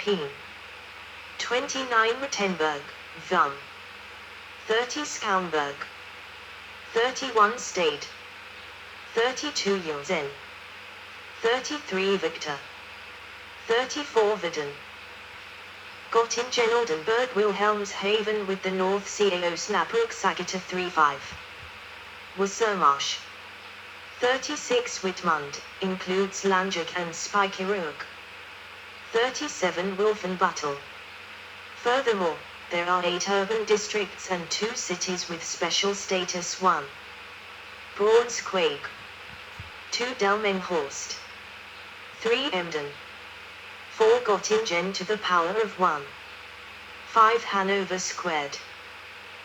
Peen. 29 Rottenburg, Vum. 30 Schaumburg. 31 Stade. 32 Yelzen. 33 Victor. 34 Vidden. Göttingen Oldenburg Wilhelmshaven with the North Sea Osnabrück Sagita 35. Wassermarsch. 36 Wittmund, includes Langeck and Speicherberg. 37 Wolfenbüttel. Furthermore, there are 8 urban districts and 2 cities with special status. 1. Braunschweig. 2 Delmenhorst. 3 Emden. 4 Göttingen to the power of 1. 5 Hanover squared.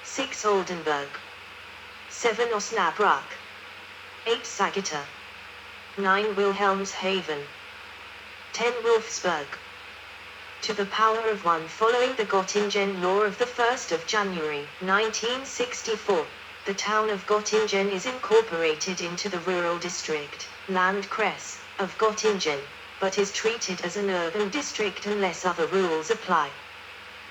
6 Oldenburg. 7 Osnabrück. 8 Sagita. 9 Wilhelmshaven. 10 Wolfsburg. To the power of 1 following the Göttingen law of the 1st of January, 1964, the town of Göttingen is incorporated into the rural district, Landkreis, of Göttingen, but is treated as an urban district unless other rules apply.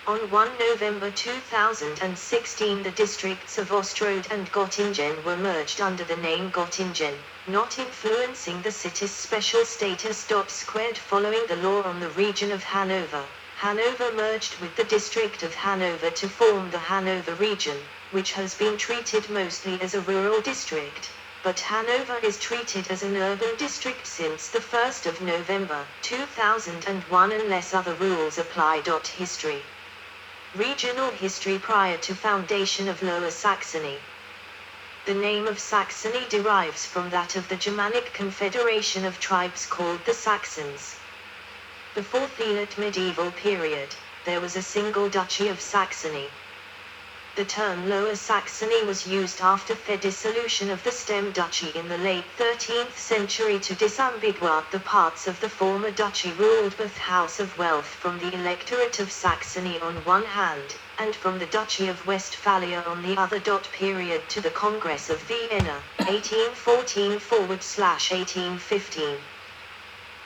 On 1 November 2016 the districts of Ostrode and Göttingen were merged under the name Göttingen, not influencing the city's special status. Squared following the law on the region of Hanover. Hanover merged with the district of Hanover to form the Hanover region, which has been treated mostly as a rural district, but Hanover is treated as an urban district since the 1st of November 2001 unless other rules apply. History. Regional history prior to foundation of Lower Saxony. The name of Saxony derives from that of the Germanic confederation of tribes called the Saxons. Before the medieval period, there was a single duchy of Saxony. The term Lower Saxony was used after the dissolution of the Stem Duchy in the late 13th century to disambiguate the parts of the former duchy ruled by the House of Welf from the Electorate of Saxony on one hand, and from the Duchy of Westphalia on the other. Period to the Congress of Vienna, 1814–1815.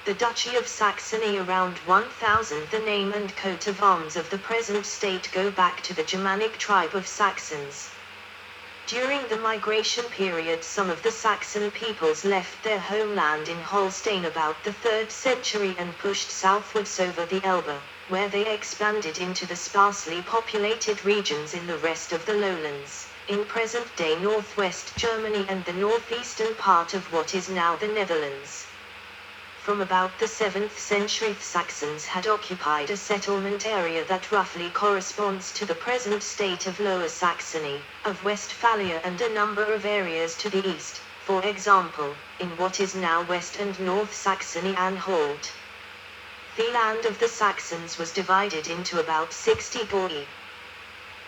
The Duchy of Saxony around 1000. The name and coat of arms of the present state go back to the Germanic tribe of Saxons. During the migration period some of the Saxon peoples left their homeland in Holstein about the 3rd century and pushed southwards over the Elbe, where they expanded into the sparsely populated regions in the rest of the lowlands, in present-day northwest Germany and the northeastern part of what is now the Netherlands. From about the 7th century the Saxons had occupied a settlement area that roughly corresponds to the present state of Lower Saxony, of Westphalia and a number of areas to the east, for example, in what is now West and North Saxony-Anhalt. The land of the Saxons was divided into about 60 Gaui.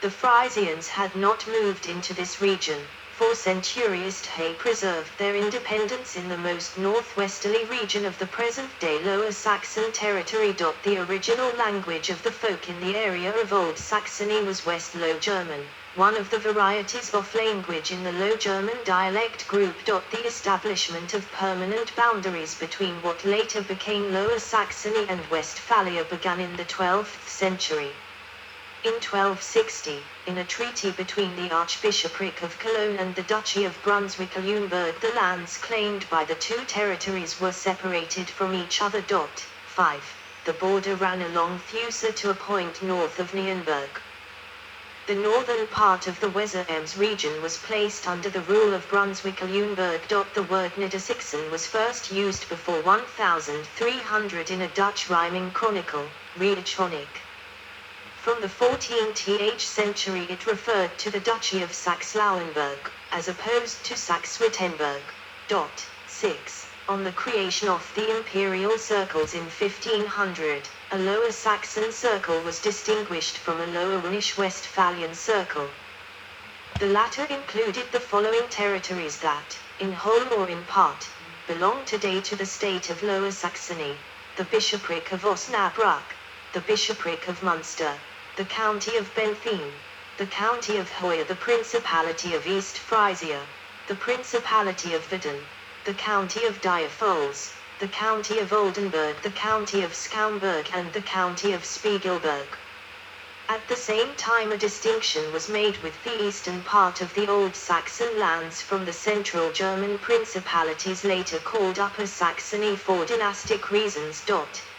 The Frisians had not moved into this region, for centuries they preserved their independence in the most northwesterly region of the present-day Lower Saxon territory. The original language of the folk in the area of Old Saxony was West Low German, one of the varieties of language in the Low German dialect group. The establishment of permanent boundaries between what later became Lower Saxony and Westphalia began in the 12th century. In 1260, in a treaty between the Archbishopric of Cologne and the Duchy of Brunswick-Lüneburg, the lands claimed by the two territories were separated from each other. 5. The border ran along Thusa to a point north of Nürnberg. The northern part of the Weser-Ems region was placed under the rule of Brunswick-Lüneburg. The word Niedersachsen was first used before 1300 in a Dutch rhyming chronicle, Rijkshonik. From the 14th century it referred to the Duchy of Saxe-Lauenburg, as opposed to Saxe-Wittenberg. 6. On the creation of the imperial circles in 1500, a Lower Saxon circle was distinguished from a Lower Rhenish Westphalian circle. The latter included the following territories that, in whole or in part, belong today to the state of Lower Saxony: the Bishopric of Osnabrück, the Bishopric of Munster, the County of Bentheim, the County of Hoya, the Principality of East Frisia, the Principality of Vidden, the County of Diepholz, the county of Oldenburg, the county of Schaumburg, and the county of Spiegelberg. At the same time, a distinction was made with the eastern part of the Old Saxon lands from the central German principalities, later called Upper Saxony for dynastic reasons.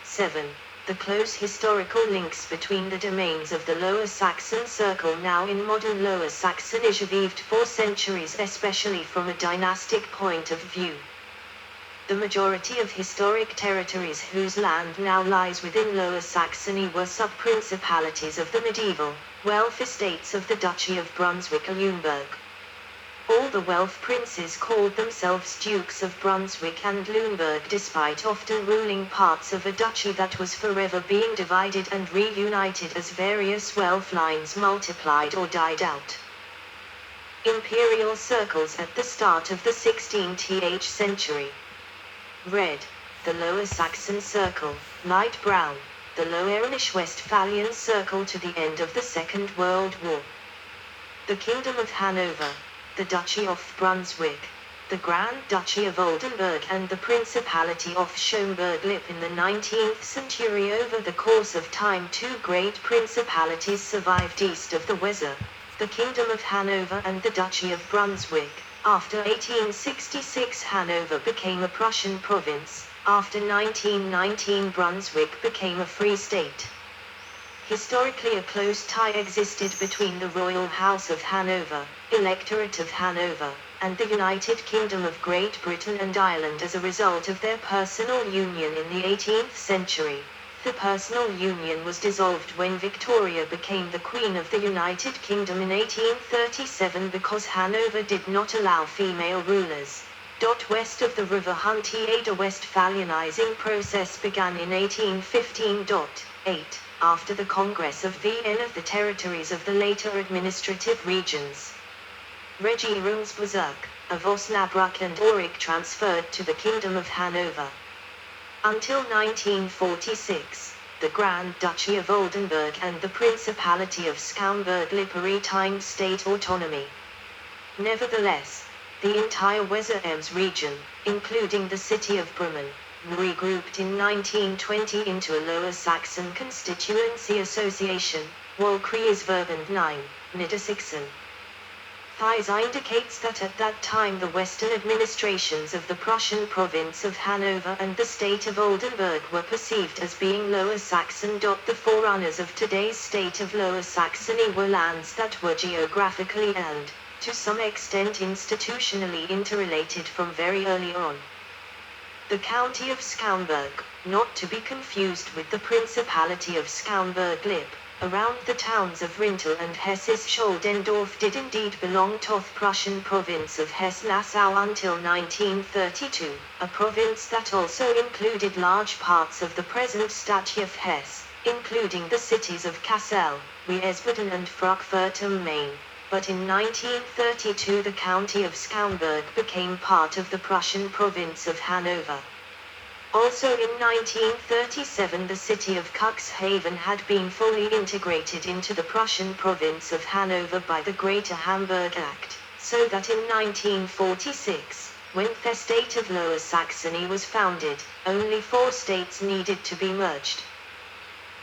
7. The close historical links between the domains of the Lower Saxon Circle, now in modern Lower Saxony, survived for centuries, especially from a dynastic point of view. The majority of historic territories whose land now lies within Lower Saxony were sub-principalities of the medieval Welf estates of the Duchy of Brunswick-Luneburg. All the Welf princes called themselves Dukes of Brunswick and Luneburg, despite often ruling parts of a duchy that was forever being divided and reunited as various Welf lines multiplied or died out. Imperial circles at the start of the 16th century. Red, the Lower Saxon Circle; light brown, the Lower Rhenish-Westphalian Circle to the end of the Second World War. The Kingdom of Hanover, the Duchy of Brunswick, the Grand Duchy of Oldenburg, and the Principality of Schaumburg-Lippe. In the 19th century, over the course of time, two great principalities survived east of the Weser, the Kingdom of Hanover and the Duchy of Brunswick. After 1866, Hanover became a Prussian province. After 1919, Brunswick became a free state. Historically, a close tie existed between the Royal House of Hanover, Electorate of Hanover, and the United Kingdom of Great Britain and Ireland as a result of their personal union in the 18th century. The personal union was dissolved when Victoria became the Queen of the United Kingdom in 1837 because Hanover did not allow female rulers. West of the River Hunte, a Westphalianizing process began in 1815. 8. After the Congress of Vienna, the territories of the later administrative regions Regierungsbezirk of Osnabrück and Aurich transferred to the Kingdom of Hanover. Until 1946, the Grand Duchy of Oldenburg and the Principality of Schaumburg-Lippe retained state autonomy. Nevertheless, the entire Weser-Ems region, including the city of Bremen, regrouped in 1920 into a Lower Saxon Constituency Association, Wahlkreisverband 9, Niedersachsen. Thies indicates that at that time the western administrations of the Prussian province of Hanover and the state of Oldenburg were perceived as being Lower Saxon. The forerunners of today's state of Lower Saxony were lands that were geographically and, to some extent institutionally, interrelated from very early on. The county of Schaumburg, not to be confused with the Principality of Schaumburg-Lippe, around the towns of Rintel and Hesse-Scholdendorf, did indeed belong to the Prussian province of Hesse-Nassau until 1932, a province that also included large parts of the present Duchy of Hesse, including the cities of Kassel, Wiesbaden and Frankfurt am Main. But in 1932 the county of Schaumburg became part of the Prussian province of Hanover. Also in 1937 the city of Cuxhaven had been fully integrated into the Prussian province of Hanover by the Greater Hamburg Act, so that in 1946, when the state of Lower Saxony was founded, only 4 states needed to be merged.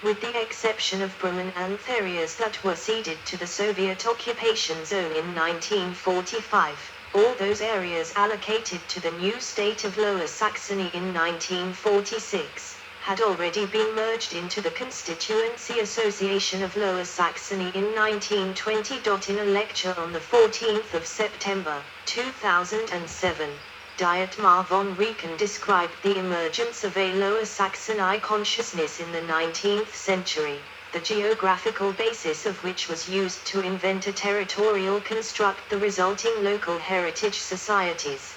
With the exception of Bremen and the areas that were ceded to the Soviet occupation zone in 1945, all those areas allocated to the new state of Lower Saxony in 1946, had already been merged into the Constituency Association of Lower Saxony in 1920. In a lecture on the 14th of September, 2007, Dietmar von Rieken described the emergence of a Lower Saxony consciousness in the 19th century, the geographical basis of which was used to invent a territorial construct, the resulting local heritage societies.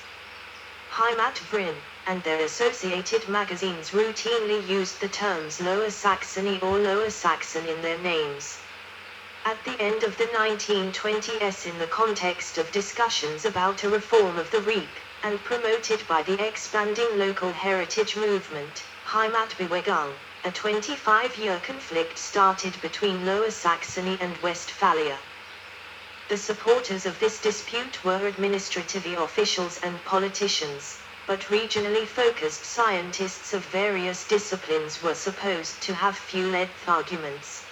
Heimatverein and their associated magazines routinely used the terms Lower Saxony or Lower Saxon in their names. At the end of the 1920s, in the context of discussions about a reform of the Reich, and promoted by the expanding local heritage movement, Heimatbewegung, a 25-year conflict started between Lower Saxony and Westphalia. The supporters of this dispute were administrative officials and politicians. but regionally focused scientists of various disciplines were supposed to have few-length arguments.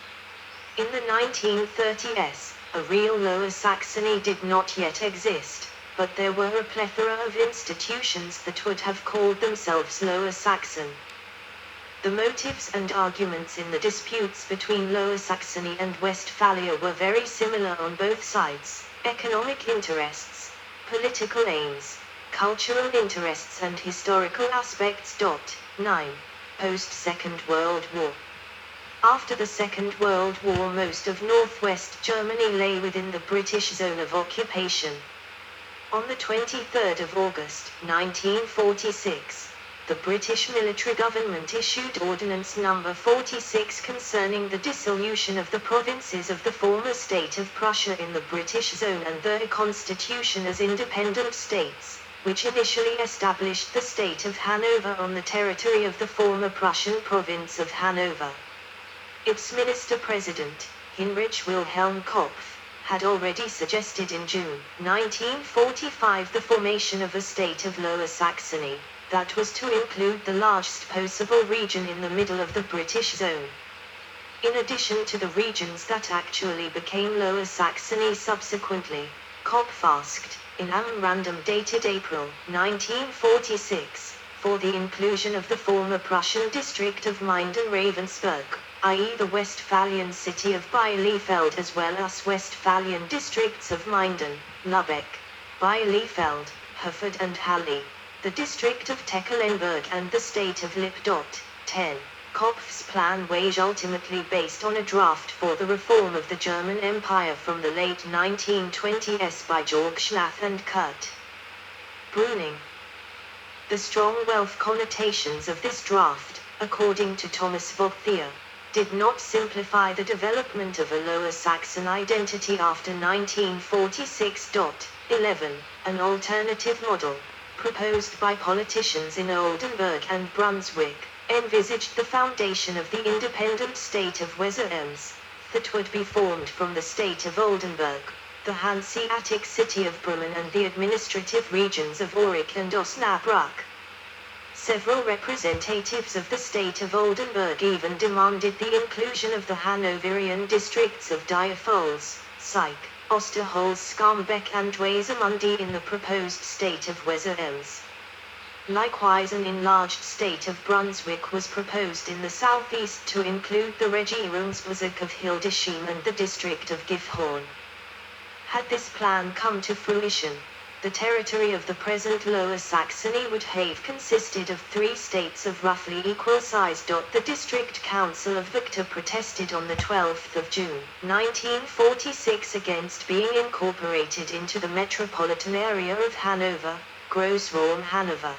In the 1930s, a real Lower Saxony did not yet exist, but there were a plethora of institutions that would have called themselves Lower Saxon. The motives and arguments in the disputes between Lower Saxony and Westphalia were very similar on both sides: economic interests, political aims, cultural interests and historical aspects. 9. Post-Second World War. After the Second World War, most of northwest Germany lay within the British zone of occupation. On the 23rd of August, 1946, the British military government issued Ordinance No. 46 concerning the dissolution of the provinces of the former state of Prussia in the British zone and their constitution as independent states, which initially established the state of Hanover on the territory of the former Prussian province of Hanover. Its minister-president, Heinrich Wilhelm Kopf, had already suggested in June 1945 the formation of a state of Lower Saxony, that was to include the largest possible region in the middle of the British zone. In addition to the regions that actually became Lower Saxony subsequently, Kopf asked, in a memorandum dated April 1946, for the inclusion of the former Prussian district of Minden-Ravensburg, i.e. the Westphalian city of Bielefeld, as well as Westphalian districts of Minden, Lübeck, Bielefeld, Herford and Halle, the district of Tecklenburg and the state of Lippe. 10. Kopf's plan was ultimately based on a draft for the reform of the German Empire from the late 1920s by Georg Schlath and Kurt Brüning. The strong wealth connotations of this draft, according to Thomas Vogthier, did not simplify the development of a Lower Saxon identity after 1946. 11. An alternative model, proposed by politicians in Oldenburg and Brunswick, envisaged the foundation of the independent state of Weser-Ems, that would be formed from the state of Oldenburg, the Hanseatic city of Bremen and the administrative regions of Aurich and Osnabrück. Several representatives of the state of Oldenburg even demanded the inclusion of the Hanoverian districts of Diepholz, Syke, Osterholz, Skambeck and Wesermundi in the proposed state of Weser-Ems. Likewise, an enlarged state of Brunswick was proposed in the southeast to include the Regierungsbezirk of Hildesheim and the district of Gifhorn. Had this plan come to fruition, the territory of the present Lower Saxony would have consisted of 3 states of roughly equal size. The District Council of Victor protested on the 12th of June, 1946 against being incorporated into the metropolitan area of Hanover, Grossraum Hanover.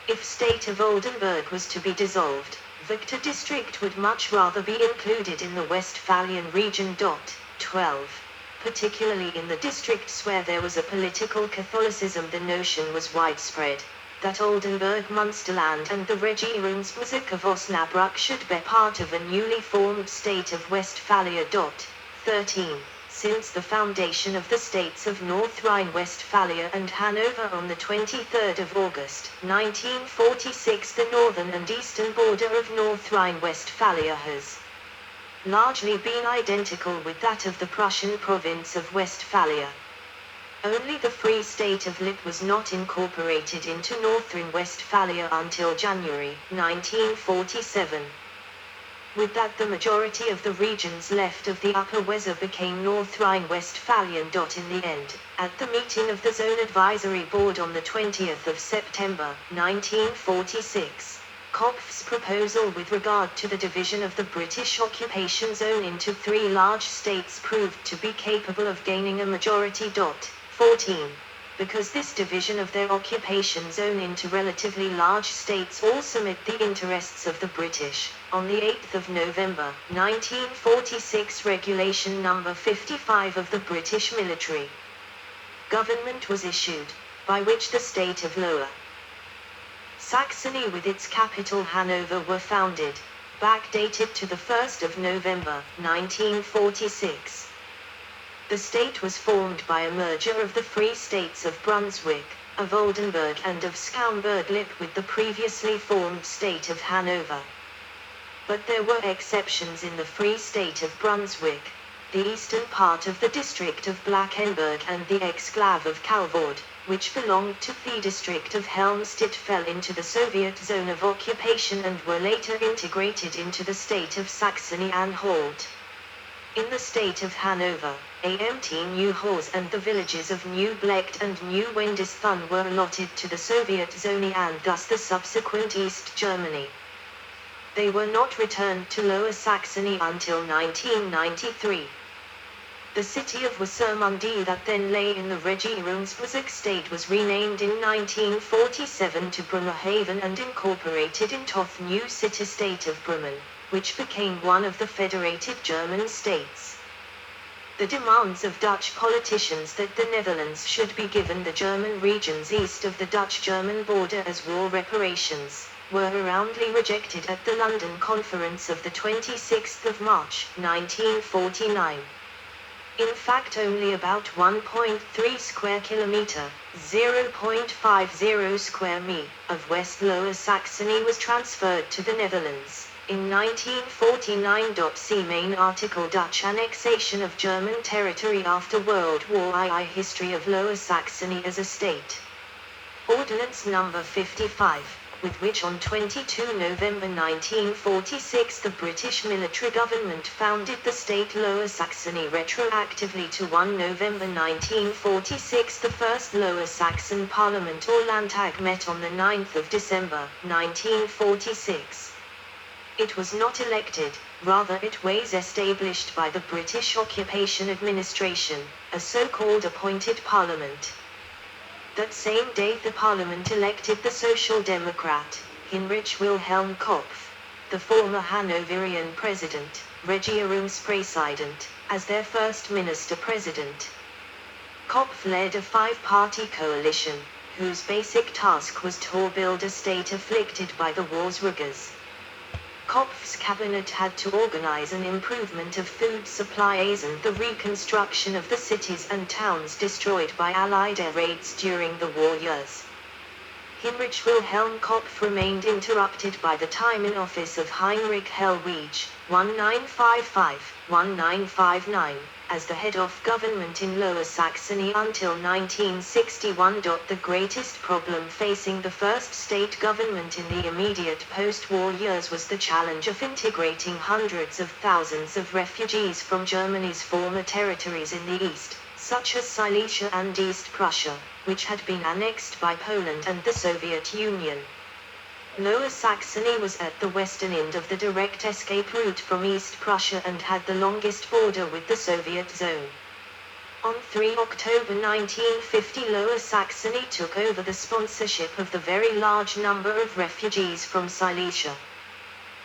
If state of Oldenburg was to be dissolved, Victor District would much rather be included in the Westphalian region. 12. Particularly in the districts where there was a political Catholicism, the notion was widespread that Oldenburg, Munsterland and the Regierungsbezirk of Osnabrück should be part of a newly formed state of Westphalia. 13. Since the foundation of the states of North Rhine-Westphalia and Hanover on the 23rd of August, 1946, the northern and eastern border of North Rhine-Westphalia has largely been identical with that of the Prussian province of Westphalia. Only the Free State of Lippe was not incorporated into Northern Westphalia until January 1947. With that, the majority of the regions left of the Upper Weser became North Rhine-Westphalian. In the end, at the meeting of the Zone Advisory Board on the 20th of September, 1946, Kopf's proposal with regard to the division of the British occupation zone into 3 large states proved to be capable of gaining a majority. 14. Because this division of their occupation zone into relatively large states also met the interests of the British, on the 8th of November, 1946, Regulation No. 55 of the British military government was issued, by which the state of Lower Saxony with its capital Hanover were founded, backdated to the 1st of November, 1946. The state was formed by a merger of the Free States of Brunswick, of Oldenburg and of Schaumburg-Lippe with the previously formed state of Hanover. But there were exceptions in the Free State of Brunswick, the eastern part of the district of Blankenburg and the exclave of Calvord, which belonged to the district of Helmstedt, fell into the Soviet zone of occupation and were later integrated into the state of Saxony-Anhalt. In the state of Hanover, Amt Neuhaus and the villages of New Blecht and New Wendisthun were allotted to the Soviet zone and thus the subsequent East Germany. They were not returned to Lower Saxony until 1993. The city of Wassermundi that then lay in the Regierungsbezirk state was renamed in 1947 to Bremerhaven and incorporated into the new city-state of Bremen, which became one of the federated German states. The demands of Dutch politicians that the Netherlands should be given the German regions east of the Dutch-German border as war reparations, were roundly rejected at the London Conference of the 26th of March, 1949. In fact, only about 1.3 square kilometer, 0.50 square mi, of West Lower Saxony was transferred to the Netherlands in 1949. See main article Dutch annexation of German territory after World War I. History of Lower Saxony as a state. Ordinance number 55. With which on 22 November 1946 the British military government founded the state Lower Saxony retroactively to 1 November 1946. The first Lower Saxon Parliament or Landtag met on the 9th of December 1946. It was not elected, rather it was established by the British Occupation Administration, a so-called appointed parliament. That same day the parliament elected the Social Democrat, Heinrich Wilhelm Kopf, the former Hanoverian president, Regierungspräsident, as their first minister-president. Kopf led a five-party coalition, whose basic task was to build a state afflicted by the war's rigors. Kopf's cabinet had to organize an improvement of food supplies and the reconstruction of the cities and towns destroyed by Allied air raids during the war years. Heinrich Wilhelm Kopf remained interrupted by the time in office of Heinrich Hellwege, 1955-1959, as the head of government in Lower Saxony until 1961. The greatest problem facing the first state government in the immediate post-war years was the challenge of integrating hundreds of thousands of refugees from Germany's former territories in the east, such as Silesia and East Prussia, which had been annexed by Poland and the Soviet Union. Lower Saxony was at the western end of the direct escape route from East Prussia and had the longest border with the Soviet zone. On 3 October 1950 Lower Saxony took over the sponsorship of the very large number of refugees from Silesia.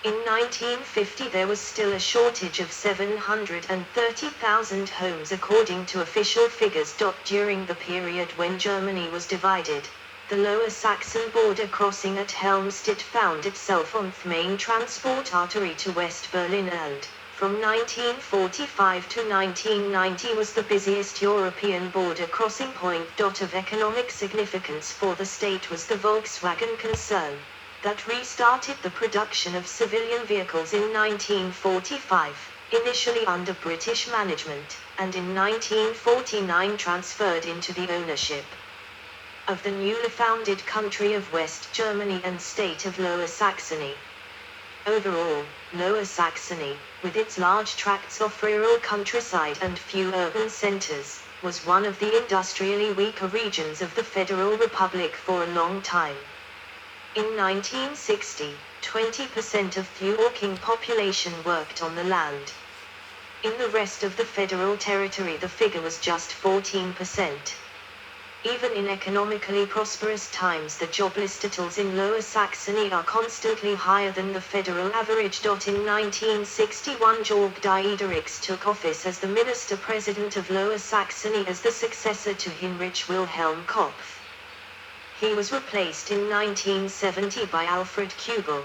In 1950 there was still a shortage of 730,000 homes according to official figures. During the period when Germany was divided, the Lower Saxon border crossing at Helmstedt found itself on the main transport artery to West Berlin and, from 1945 to 1990 was the busiest European border crossing point. Of economic significance for the state was the Volkswagen concern, that restarted the production of civilian vehicles in 1945, initially under British management, and in 1949 transferred into the ownership of the newly founded country of West Germany and state of Lower Saxony. Overall, Lower Saxony, with its large tracts of rural countryside and few urban centers, was one of the industrially weaker regions of the Federal Republic for a long time. In 1960, 20% of the working population worked on the land. In the rest of the federal territory the figure was just 14%. Even in economically prosperous times the jobless totals in Lower Saxony are constantly higher than the federal average. In 1961 Georg Diedericks took office as the minister-president of Lower Saxony as the successor to Heinrich Wilhelm Kopf. He was replaced in 1970 by Alfred Kugel.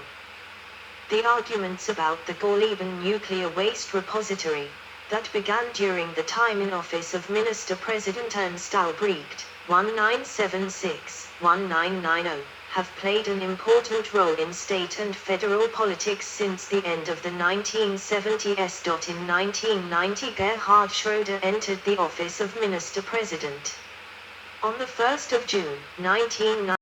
The arguments about the Gorleben nuclear waste repository, that began during the time in office of Minister-President Ernst Albrecht, 1976-1990, have played an important role in state and federal politics since the end of the 1970s. In 1990, Gerhard Schroeder entered the office of Minister-President. On the 1st of June, 1990,